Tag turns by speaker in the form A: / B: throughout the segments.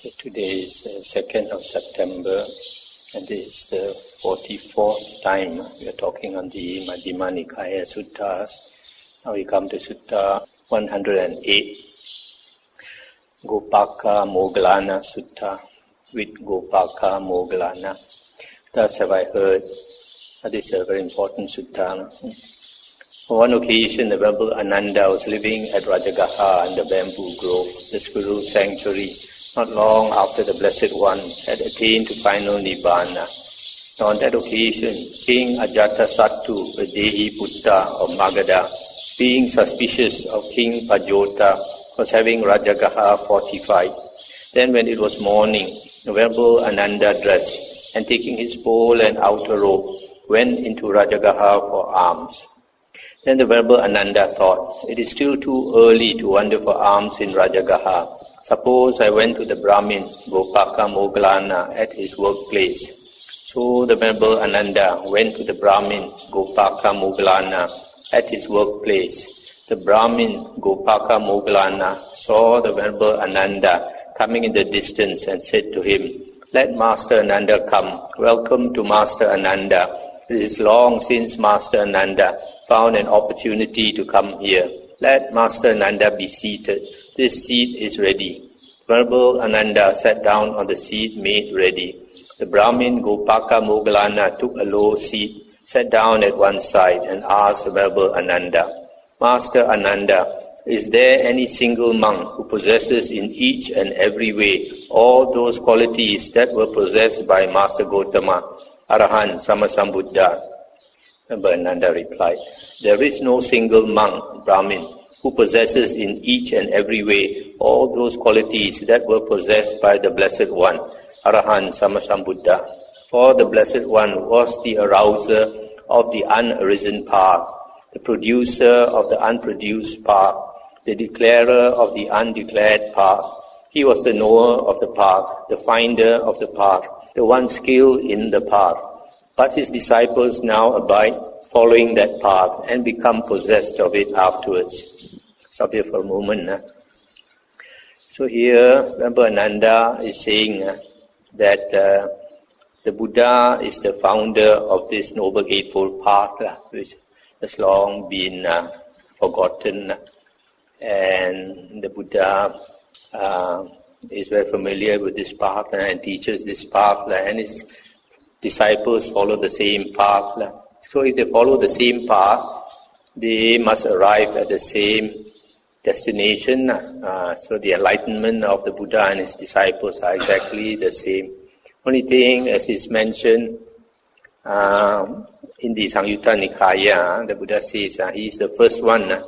A: Today is 2nd of September, and this is the 44th time we are talking on the Majjhima Nikaya Suttas. Now we come to Sutta 108, Gopakamoggallana Sutta, with Gopakamoggallana. Thus have I heard. This is a very important sutta. On one occasion, the Venerable Ananda was living at Rajagaha in the bamboo grove, the squirrel sanctuary, not long after the Blessed One had attained to final Nibbana. Now on that occasion, King Ajatasattu, the Dehi Putta of Magadha, being suspicious of King Pajota, was having Rajagaha fortified. Then when it was morning, the Venerable Ananda dressed, and taking his pole and outer robe, went into Rajagaha for alms. Then the Venerable Ananda thought, it is still too early to wander for alms in Rajagaha. Suppose I went to the Brahmin Gopakamoggallana at his workplace. So the Venerable Ananda went to the Brahmin Gopakamoggallana at his workplace. The Brahmin Gopakamoggallana saw the Venerable Ananda coming in the distance and said to him, "Let Master Ananda come. Welcome to Master Ananda. It is long since Master Ananda found an opportunity to come here. Let Master Ananda be seated. This seat is ready." Venerable Ananda sat down on the seat made ready. The Brahmin Gopakamoggallana took a low seat, sat down at one side, and asked the Venerable Ananda, "Master Ananda, is there any single monk who possesses in each and every way all those qualities that were possessed by Master Gotama, Arahan, Sammasambuddha?" Venerable Ananda replied, "There is no single monk, Brahmin, who possesses in each and every way all those qualities that were possessed by the Blessed One, Arahan Sammasambuddha. For the Blessed One was the arouser of the unarisen path, the producer of the unproduced path, the declarer of the undeclared path. He was the knower of the path, the finder of the path, the one skilled in the path. But his disciples now abide following that path and become possessed of it afterwards." Stop here for a moment. So here, Venerable Ananda is saying that the Buddha is the founder of this Noble Eightfold Path, which has long been forgotten. And the Buddha is very familiar with this path and teaches this path, and his disciples follow the same path. So if they follow the same path, they must arrive at the same destination. So the enlightenment of the Buddha and his disciples are exactly the same. Only thing, as is mentioned in the Samyutta Nikaya, the Buddha says he is the first one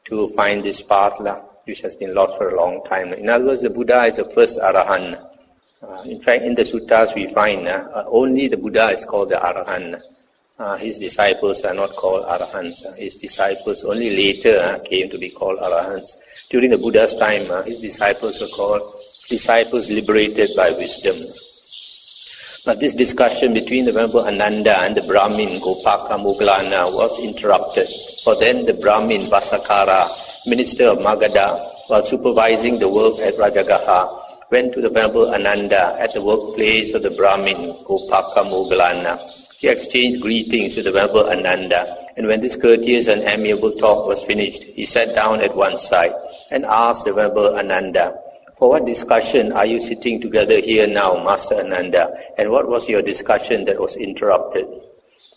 A: to find this path, which has been lost for a long time. In other words, the Buddha is the first Arahan. In fact, in the suttas we find only the Buddha is called the Arahan. His disciples are not called Arahants. His disciples only later came to be called Arahants. During the Buddha's time, his disciples were called disciples liberated by wisdom. But this discussion between the Venerable Ananda and the Brahmin Gopakamoggallana was interrupted. For then the Brahmin Vasakara, minister of Magadha, while supervising the work at Rajagaha, went to the Venerable Ananda at the workplace of the Brahmin Gopakamoggallana. He exchanged greetings with the Venerable Ananda, and when this courteous and amiable talk was finished, he sat down at one side and asked the Venerable Ananda, "For what discussion are you sitting together here now, Master Ananda, and what was your discussion that was interrupted?"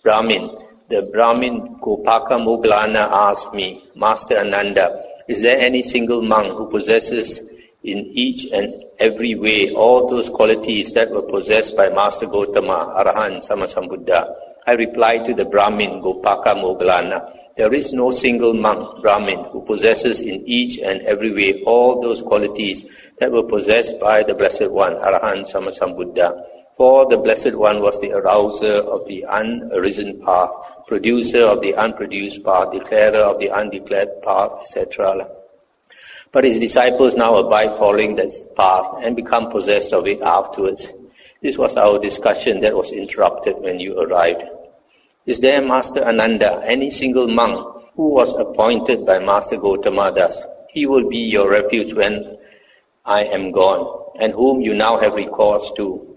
A: Brahmin, the Brahmin Gopakamoggallana asked me, "Master Ananda, is there any single monk who possesses in each and every way all those qualities that were possessed by Master Gotama, Arahan, Sammasambuddha?" I replied to the Brahmin Gopakamoggallana, "There is no single monk, Brahmin, who possesses in each and every way all those qualities that were possessed by the Blessed One, Arahan, Sammasambuddha. For the Blessed One was the arouser of the unarisen path, producer of the unproduced path, declarer of the undeclared path, etc. But his disciples now abide following this path and become possessed of it afterwards. This was our discussion that was interrupted when you arrived. Is there, Master Ananda, any single monk who was appointed by Master Gotama thus? He will be your refuge when I am gone. and whom you now have recourse to.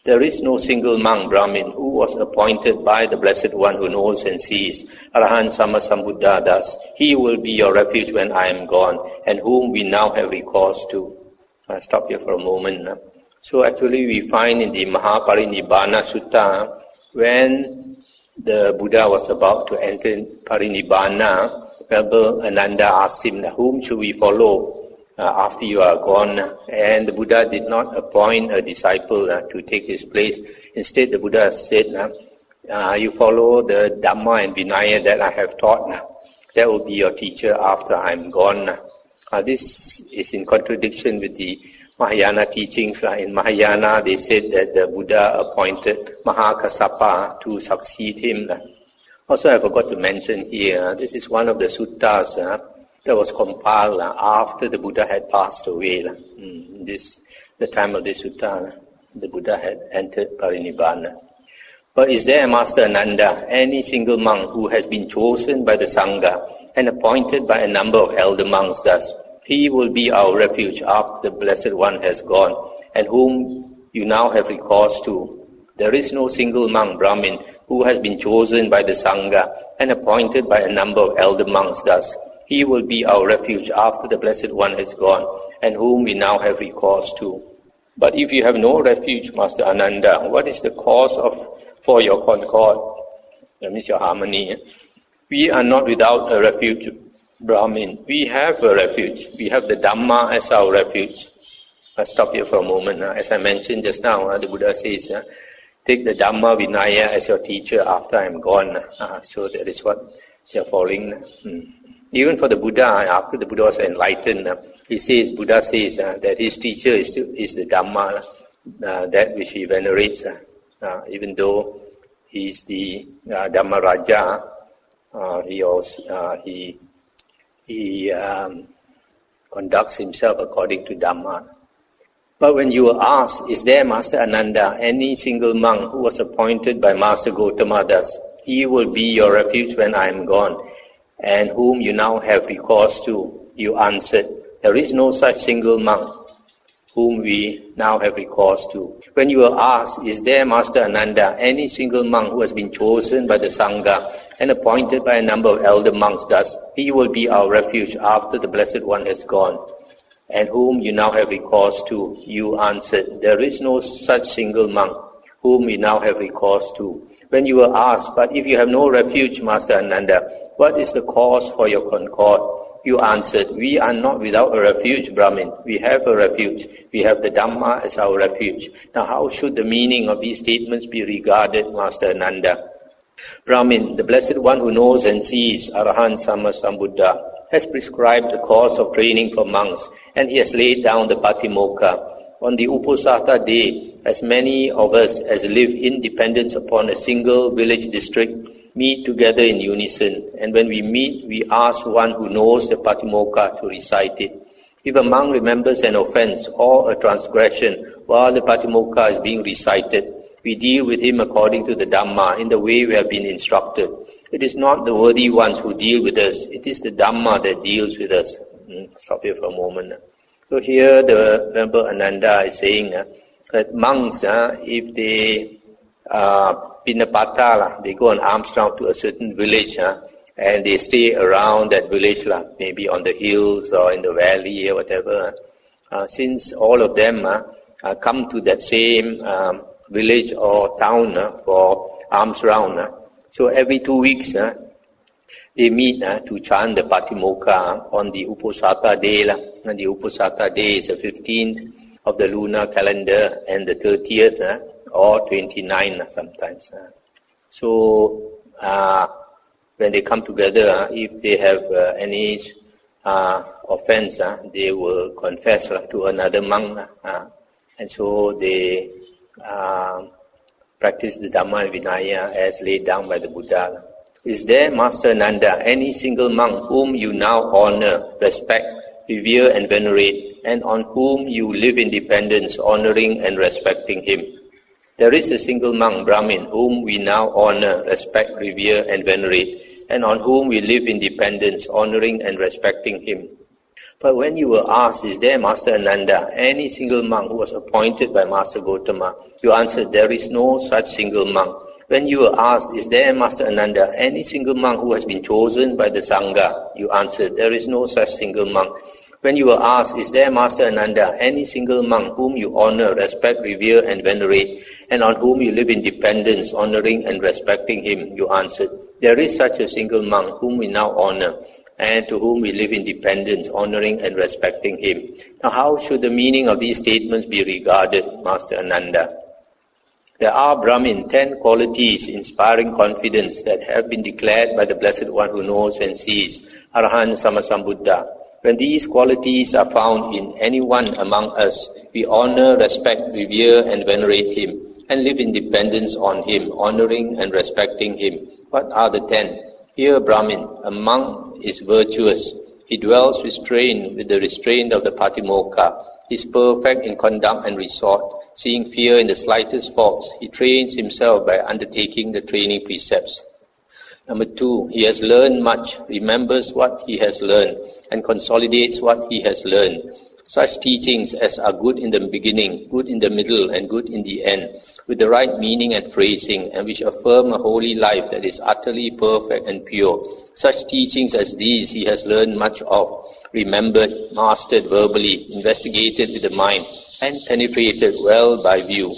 A: There is no single monk, Brahmin, who was appointed by the Blessed One who knows and sees, Arahant Sammasambuddha thus. He will be your refuge when I am gone, and whom we now have recourse to. I'll stop here for a moment. So actually we find in the Mahaparinibbana Sutta, when the Buddha was about to enter Parinibbana, Venerable Ananda asked him, whom should we follow after you are gone? And the Buddha did not appoint a disciple to take his place. Instead, the Buddha said, you follow the Dhamma and Vinaya that I have taught. That will be your teacher after I am gone. This is in contradiction with the Mahayana teachings. In Mahayana, they said that the Buddha appointed Mahakassapa to succeed him. Also, I forgot to mention here, this is one of the suttas that was compiled after the Buddha had passed away. The time of this sutta, the Buddha had entered Parinibbana. But is there, Master Ananda, any single monk who has been chosen by the Sangha and appointed by a number of elder monks thus? He will be our refuge after the Blessed One has gone, and whom you now have recourse to. There is no single monk, Brahmin, who has been chosen by the Sangha and appointed by a number of elder monks thus. He will be our refuge after the Blessed One has gone, and whom we now have recourse to. But if you have no refuge, Master Ananda, what is the cause for your concord? That means your harmony. We are not without a refuge, Brahmin. We have a refuge. We have the Dhamma as our refuge. I'll stop here for a moment. As I mentioned just now, the Buddha says, take the Dhamma Vinaya as your teacher after I am gone. So that is what they are following. Even for the Buddha, after the Buddha was enlightened, Buddha says that his teacher is the Dhamma, that which he venerates. Even though he is the Dhamma Raja, he conducts himself according to Dhamma. But when you were asked, is there, Master Ananda, any single monk who was appointed by Master Gotama thus? He will be your refuge when I am gone, and whom you now have recourse to. You answered, there is no such single monk whom we now have recourse to. When you were asked, is there, Master Ananda, any single monk who has been chosen by the Sangha and appointed by a number of elder monks thus? He will be our refuge after the Blessed One has gone, and whom you now have recourse to. You answered, there is no such single monk whom we now have recourse to. When you were asked, but if you have no refuge, Master Ananda, what is the cause for your concord? You answered, we are not without a refuge, Brahmin. We have a refuge. We have the Dhamma as our refuge. Now how should the meaning of these statements be regarded, Master Ananda? Brahmin, the Blessed One who knows and sees, Arahant Sammasambuddha, has prescribed the course of training for monks, and he has laid down the Patimokkha. On the Uposatha day, as many of us as live in dependence upon a single village district meet together in unison, and when we meet, we ask one who knows the Patimokkha to recite it. If a monk remembers an offense or a transgression while the Patimokkha is being recited, we deal with him according to the Dhamma in the way we have been instructed. It is not the worthy ones who deal with us, it is the Dhamma that deals with us. Stop here for a moment. So here the Venerable Ananda is saying that monks, if they Pinapata, they go on alms round to a certain village, and they stay around that village, maybe on the hills or in the valley or whatever. Since all of them come to that same village or town for alms round, so every 2 weeks they meet to chant the Patimokkha on the Uposatha day. And the Uposatha day is the 15th of the lunar calendar and the 30th or 29th sometimes. So when they come together, if they have any offense, they will confess to another monk. And so they practice the Dhamma and Vinaya as laid down by the Buddha. Is there, Master Nanda, any single monk whom you now honor, respect, revere and venerate, and on whom you live in dependence, honoring and respecting him? There is a single monk, Brahmin, whom we now honor, respect, revere and venerate, and on whom we live in dependence, honoring and respecting him. But when you were asked, is there Master Ananda, any single monk who was appointed by Master Gotama, you answered, there is no such single monk. When you were asked, is there Master Ananda, any single monk who has been chosen by the Sangha, you answered, there is no such single monk. When you were asked, is there Master Ananda, any single monk whom you honor, respect, revere and venerate, and on whom you live in dependence, honoring and respecting him, you answered, there is such a single monk whom we now honor, and to whom we live in dependence, honoring and respecting him. Now how should the meaning of these statements be regarded, Master Ananda? There are, Brahmin, 10 qualities inspiring confidence that have been declared by the Blessed One who knows and sees, Arahant Sammasambuddha. When these qualities are found in anyone among us, we honor, respect, revere and venerate him, and live in dependence on him, honoring and respecting him. What are the 10? Here, Brahmin, a monk is virtuous. He dwells restrained with the restraint of the Patimokkha. He is perfect in conduct and resort. Seeing fear in the slightest faults, he trains himself by undertaking the training precepts. Number 2, he has learned much, remembers what he has learned, and consolidates what he has learned. Such teachings as are good in the beginning, good in the middle, and good in the end, with the right meaning and phrasing, and which affirm a holy life that is utterly perfect and pure. Such teachings as these he has learned much of, remembered, mastered verbally, investigated with the mind, and penetrated well by view.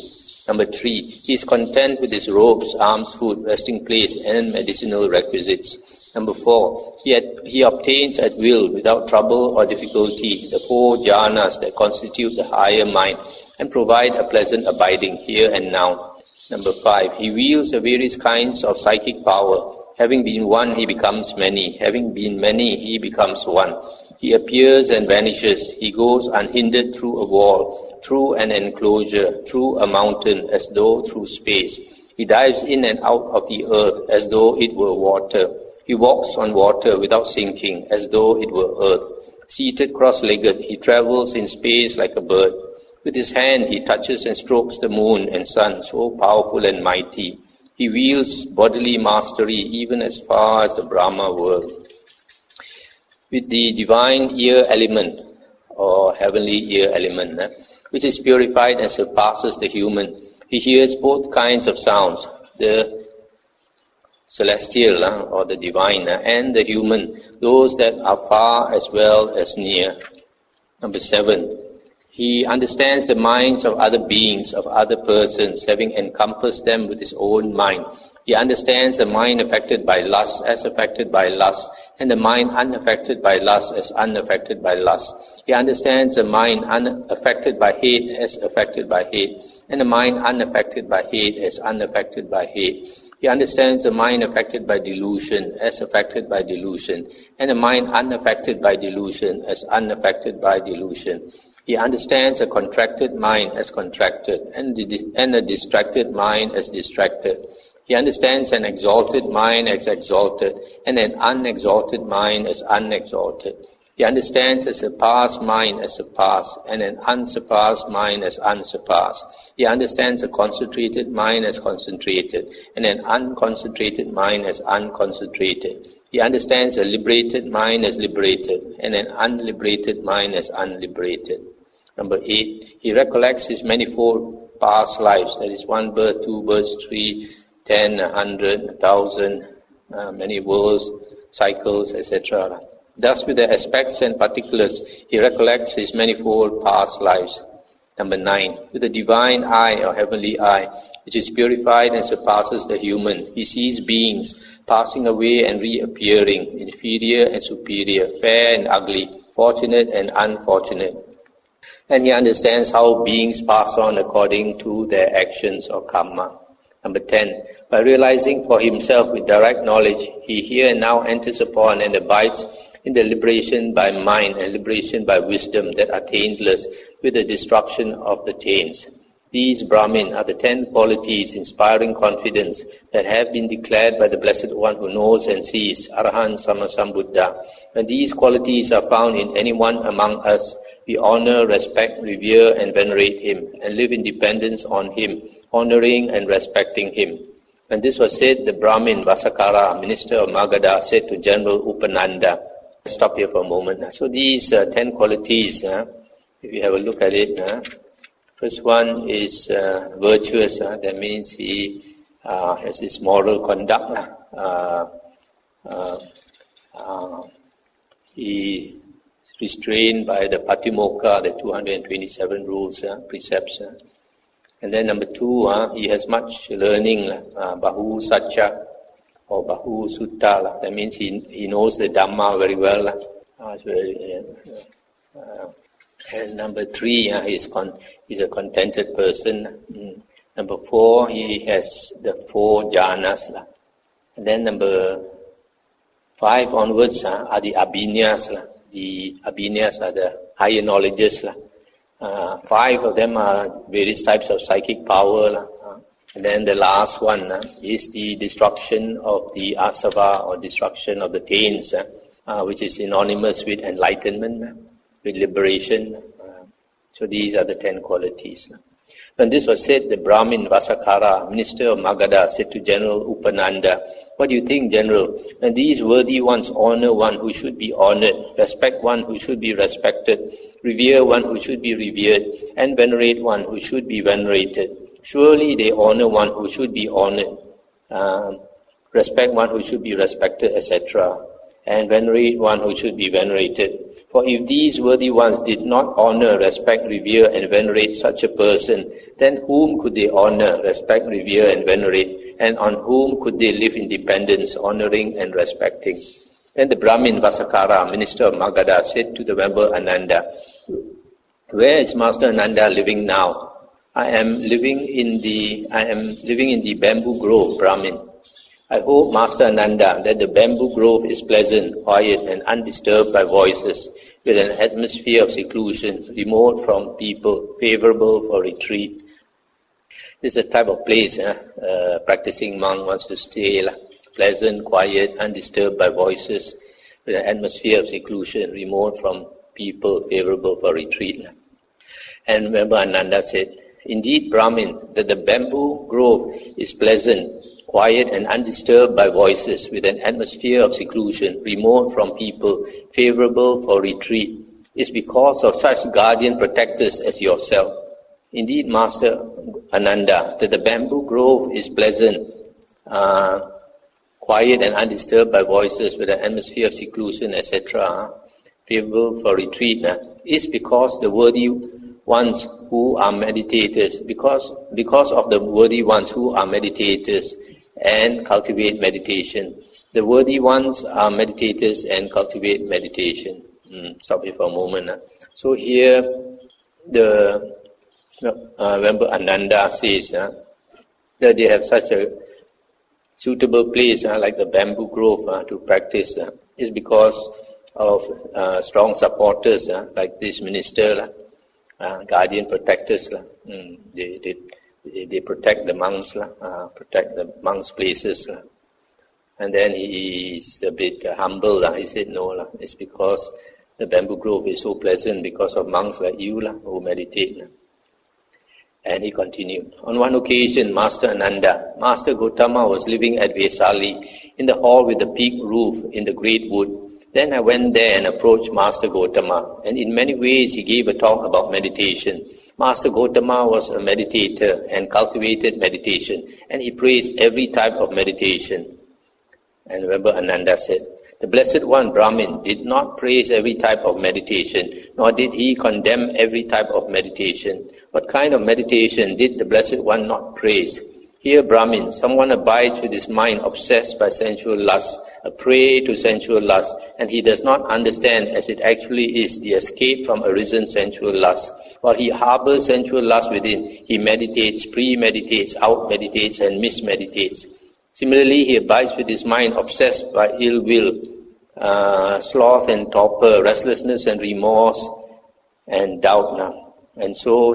A: Number 3, he is content with his robes, arms, food, resting place, and medicinal requisites. Number 4, he obtains at will, without trouble or difficulty, the 4 jhanas that constitute the higher mind and provide a pleasant abiding here and now. Number 5, he wields the various kinds of psychic power. Having been one, he becomes many. Having been many, he becomes one. He appears and vanishes. He goes unhindered through a wall, through an enclosure, through a mountain, as though through space. He dives in and out of the earth as though it were water. He walks on water without sinking, as though it were earth. Seated cross-legged, he travels in space like a bird. With his hand he touches and strokes the moon and sun, so powerful and mighty. He wields bodily mastery even as far as the Brahma world. With the divine ear element, or heavenly ear element, which is purified and surpasses the human, he hears both kinds of sounds, the celestial or the divine and the human, those that are far as well as near. Number 7, he understands the minds of other beings, of other persons, having encompassed them with his own mind. He understands the mind affected by lust as affected by lust, and the mind unaffected by lust as unaffected by lust. He understands the mind unaffected by hate as affected by hate, and the mind unaffected by hate as unaffected by hate. He understands the mind affected by delusion as affected by delusion, and the mind unaffected by delusion as unaffected by delusion. He understands a contracted mind as contracted, and a distracted mind as distracted. He understands an exalted mind as exalted, and an unexalted mind as unexalted. He understands a surpassed mind as surpassed, and an unsurpassed mind as unsurpassed. He understands a concentrated mind as concentrated, and an unconcentrated mind as unconcentrated. He understands a liberated mind as liberated, and an unliberated mind as unliberated. Number 8, he recollects his manifold past lives, that is 1 birth, 2 births, 3, 10, 100, 1,000, many worlds, cycles, etc. Thus, with the aspects and particulars, he recollects his manifold past lives. Number 9, with the divine eye or heavenly eye, which is purified and surpasses the human, he sees beings passing away and reappearing, inferior and superior, fair and ugly, fortunate and unfortunate. And he understands how beings pass on according to their actions or karma. Number 10, by realizing for himself with direct knowledge, he here and now enters upon and abides in the liberation by mind and liberation by wisdom that are taintless with the destruction of the taints. These, Brahmin, are the 10 qualities inspiring confidence that have been declared by the Blessed One who knows and sees, Arahant Sammasambuddha. When these qualities are found in anyone among us, we honor, respect, revere and venerate him, and live in dependence on him, honoring and respecting him. When this was said, the Brahmin Vasakara, minister of Magadha, said to General Upananda, Stop here for a moment. So these 10 qualities, if you have a look at it, first one is virtuous. That means he has his moral conduct. He is restrained by the Patimokkha, the 227 rules, precepts. And then number 2, he has much learning, Bahu Satcha or Bahu Sutta. That means he knows the Dhamma very well. And number 3, he's a contented person. Number 4, he has the 4 jhanas. And then number 5 onwards are the abhinyas. The abhinyas are the higher knowledges. 5 of them are various types of psychic power. And then the last one is the destruction of the asava or destruction of the taints, which is synonymous with enlightenment, with liberation. So these are the 10 qualities. When this was said, the Brahmin Vasakara, minister of Magadha, said to General Upananda, "What do you think, General? When these worthy ones honor one who should be honored, respect one who should be respected, revere one who should be revered, and venerate one who should be venerated, surely they honor one who should be honored, respect one who should be respected, etc., and venerate one who should be venerated. For if these worthy ones did not honor, respect, revere, and venerate such a person, then whom could they honor, respect, revere, and venerate, and on whom could they live in dependence, honoring and respecting?" Then the Brahmin Vasakara, minister of Magadha, said to the Venerable Ananda, "Where is Master Ananda living now?" I am living in the bamboo grove, Brahmin." "I hope, Master Ananda, that the bamboo grove is pleasant, quiet, and undisturbed by voices, with an atmosphere of seclusion, remote from people, favorable for retreat." This is a type of place a practicing monk wants to stay. Pleasant, quiet, undisturbed by voices, with an atmosphere of seclusion, remote from people, favorable for retreat. And Venerable Ananda said, "Indeed, Brahmin, that the bamboo grove is pleasant, quiet and undisturbed by voices, with an atmosphere of seclusion, remote from people, favorable for retreat, is because of such guardian protectors as yourself. Indeed, Master Ananda, that the bamboo grove is pleasant, quiet and undisturbed by voices, with an atmosphere of seclusion, etc., favorable for retreat, is because the worthy ones who are meditators, because of the worthy ones who are meditators and cultivate meditation. The worthy ones are meditators and cultivate meditation." Stop here for a moment. So here the Venerable Ananda says that they have such a suitable place like the bamboo grove to practice is because of strong supporters like this minister, guardian protectors. They protect the monks, protect the monks' places. And then he is a bit humble. He said, "No, it's because the bamboo grove is so pleasant because of monks like you who meditate." And he continued, "On one occasion, Master Ananda, Master Gotama was living at Vesali in the hall with the peaked roof in the great wood. Then I went there and approached Master Gotama, and in many ways he gave a talk about meditation. Master Gotama was a meditator and cultivated meditation, and he praised every type of meditation." And Venerable Ananda said, "The Blessed One, Brahmin, did not praise every type of meditation, nor did he condemn every type of meditation. What kind of meditation did the Blessed One not praise? Here, Brahmin, someone abides with his mind obsessed by sensual lust, a prey to sensual lust, and he does not understand as it actually is the escape from arisen sensual lust. While he harbors sensual lust within, he meditates, premeditates, outmeditates, and mismeditates. Similarly, he abides with his mind obsessed by ill will, sloth and torpor, restlessness and remorse, and doubt. And so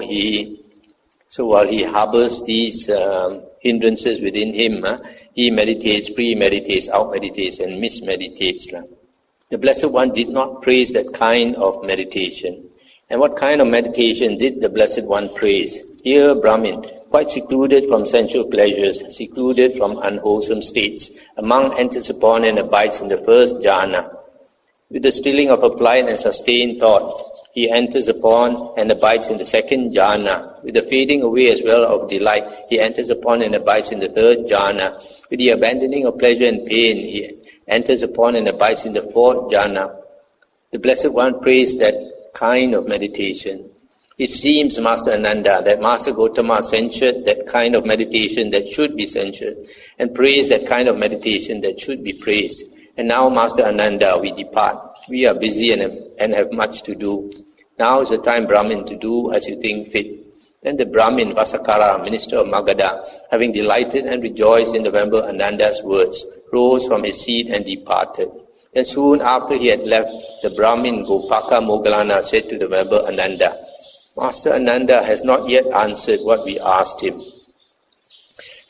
A: while he harbors these hindrances within him, he meditates, premeditates, outmeditates, and mismeditates. The Blessed One did not praise that kind of meditation. And what kind of meditation did the Blessed One praise? Here, Brahmin, quite secluded from sensual pleasures, secluded from unwholesome states, a monk enters upon and abides in the first jhana, With the stilling of applied and sustained thought, he enters upon and abides in the second jhana. With the fading away as well of delight, he enters upon and abides in the third jhana. With the abandoning of pleasure and pain, he enters upon and abides in the fourth jhana. The Blessed One praised that kind of meditation. It seems, Master Ananda, that Master Gotama censured that kind of meditation that should be censured, and praised that kind of meditation that should be praised. And now, Master Ananda, we depart. We are busy and have much to do. Now is the time, Brahmin, to do as you think fit. Then the Brahmin, Vasakara, minister of Magadha, having delighted and rejoiced in the Venerable Ananda's words, rose from his seat and departed. Then soon after he had left, the Brahmin Gopakamoggallana said to the Venerable Ananda, Master Ananda has not yet answered what we asked him.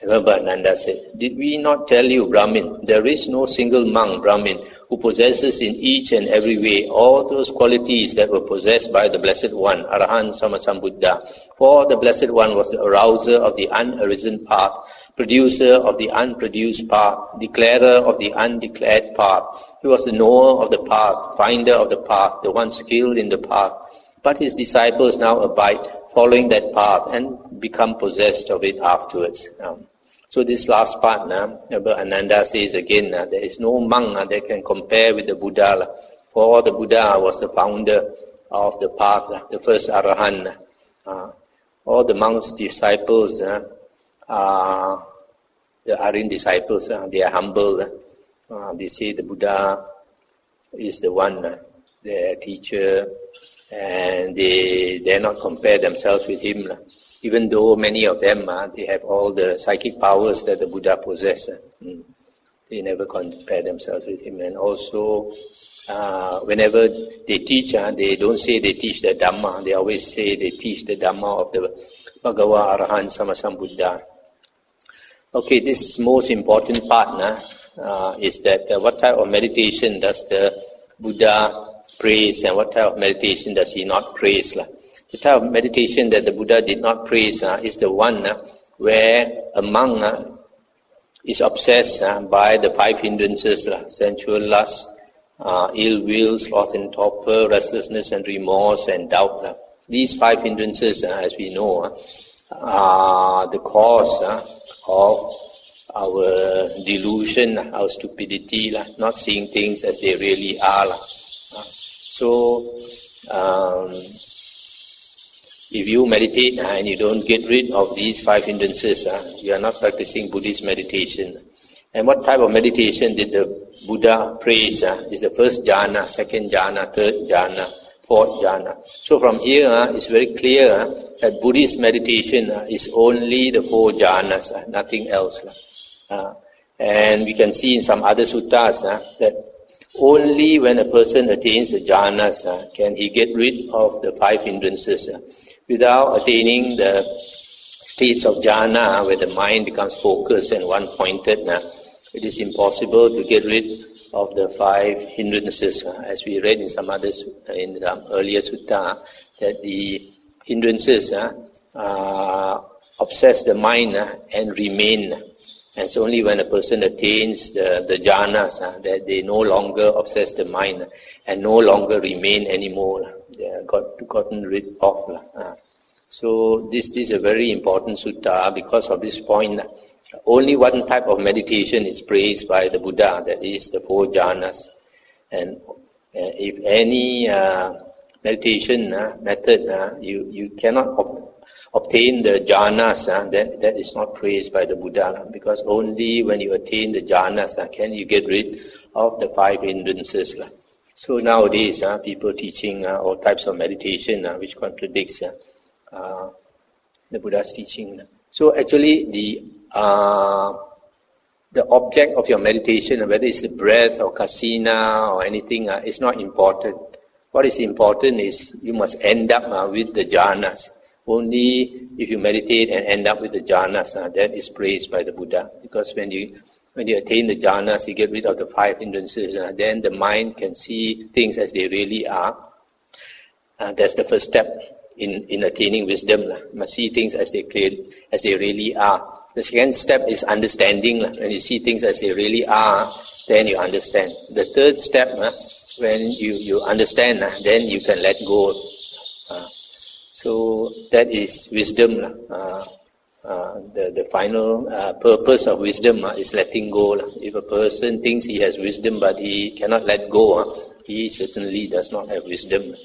A: Venerable Ananda said, did we not tell you, Brahmin, there is no single monk, Brahmin, who possesses in each and every way all those qualities that were possessed by the Blessed One, Arahant Sammasambuddha. For the Blessed One was the arouser of the unarisen path, producer of the unproduced path, declarer of the undeclared path. He was the knower of the path, finder of the path, the one skilled in the path. But his disciples now abide, following that path, and become possessed of it afterwards. So this last part, Ananda says again, there is no monk that can compare with the Buddha. For the Buddha was the founder of the path, the first Arahant. All the monks' disciples, the Aryan disciples, they are humble. They say the Buddha is the one, their teacher, and they dare not compare themselves with him. Even though many of them, they have all the psychic powers that the Buddha possesses. They never compare themselves with him. And also, whenever they teach, they don't say they teach the Dhamma. They always say they teach the Dhamma of the Bhagava Arahant Sammasambuddha. Okay, this most important part is that what type of meditation does the Buddha praise and what type of meditation does he not praise? The type of meditation that the Buddha did not praise is the one where a monk is obsessed by the five hindrances, sensual lust, ill will, sloth and torpor, restlessness and remorse and doubt. These five hindrances, as we know, are the cause of our delusion, our stupidity, not seeing things as they really are. So, if you meditate and you don't get rid of these five hindrances, you are not practicing Buddhist meditation. And what type of meditation did the Buddha praise? Is the first jhana, second jhana, third jhana, fourth jhana. So from here, it's very clear that Buddhist meditation is only the four jhanas, nothing else. And we can see in some other suttas that only when a person attains the jhanas can he get rid of the five hindrances. Without attaining the states of jhana, where the mind becomes focused and one-pointed, it is impossible to get rid of the five hindrances. As we read in some others, in the earlier sutta, that the hindrances obsess the mind and remain. And it's only when a person attains the jhanas that they no longer obsess the mind and no longer remain anymore. They are gotten rid of. So this is a very important sutta because of this point. Only one type of meditation is praised by the Buddha, that is the four jhanas. And if any meditation method, you cannot obtain the jhanas, then that is not praised by the Buddha, because only when you attain the jhanas can you get rid of the five hindrances. So nowadays, people teaching all types of meditation which contradicts the Buddha's teaching. So actually, the object of your meditation, whether it's the breath or kasina or anything, is not important. What is important is you must end up with the jhanas. Only if you meditate and end up with the jhanas, that is praised by the Buddha. Because when you attain the jhanas, you get rid of the five hindrances, then the mind can see things as they really are. That's the first step in attaining wisdom. You must see things as they really are. The second step is understanding. When you see things as they really are, then you understand. The third step When you understand, then you can let go. So that is wisdom. The final purpose of wisdom is letting go. If a person thinks he has wisdom but he cannot let go, he certainly does not have wisdom.